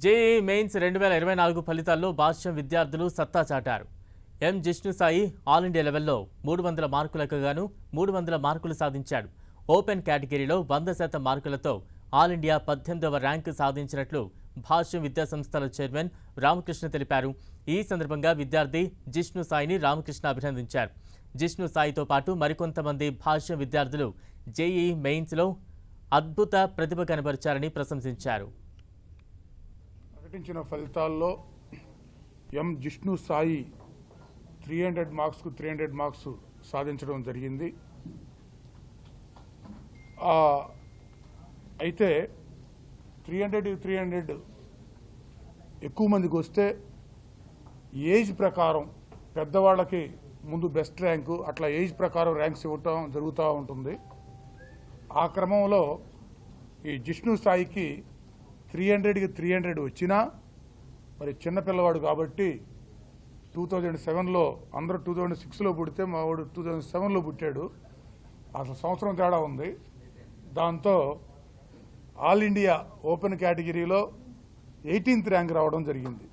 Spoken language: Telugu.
జేఈఈ మెయిన్స్ 2024 ఫలితాల్లో భాష్యం విద్యార్థులు సత్తా చాటారు. ఎం జిష్ణు సాయి ఆల్ ఇండియా లెవెల్లో 300 మార్కులకు గాను 300 మార్కులు సాధించాడు. ఓపెన్ కేటగిరీలో 100% మార్కులతో ఆల్ ఇండియా 18వ ర్యాంకు సాధించినట్లు భాష్యం విద్యాసంస్థల చైర్మన్ రామకృష్ణ తెలిపారు. ఈ సందర్భంగా విద్యార్థి జిష్ణు సాయిని రామకృష్ణ అభినందించారు. జిష్ణు సాయితో పాటు మరికొంతమంది భాష్యం విద్యార్థులు జేఈఈ మెయిన్స్లో అద్భుత ప్రతిభ కనబరిచారని ప్రశంసించారు. ప్రకటించిన ఫలితాల్లో ఎం జిష్ణు సాయి 300 మార్క్స్కు 300 మార్క్స్ సాధించడం జరిగింది. అయితే 300 ఎక్కువ మందికి వస్తే ఏజ్ ప్రకారం పెద్దవాళ్ళకి ముందు బెస్ట్ ర్యాంకు, అట్లా ఏజ్ ప్రకారం ర్యాంక్స్ ఇవ్వటం జరుగుతూ ఉంటుంది. ఆ క్రమంలో ఈ జిష్ణు సాయికి 300కి 300 వచ్చినా మరి చిన్నపిల్లవాడు కాబట్టి 2007లో అందరూ 2006లో పుడితే మా వాడు 2007లో పుట్టాడు. అసలు సంవత్సరం తేడా ఉంది. దాంతో ఆల్ ఇండియా ఓపెన్ కేటగిరీలో 18th ర్యాంక్ రావడం జరిగింది.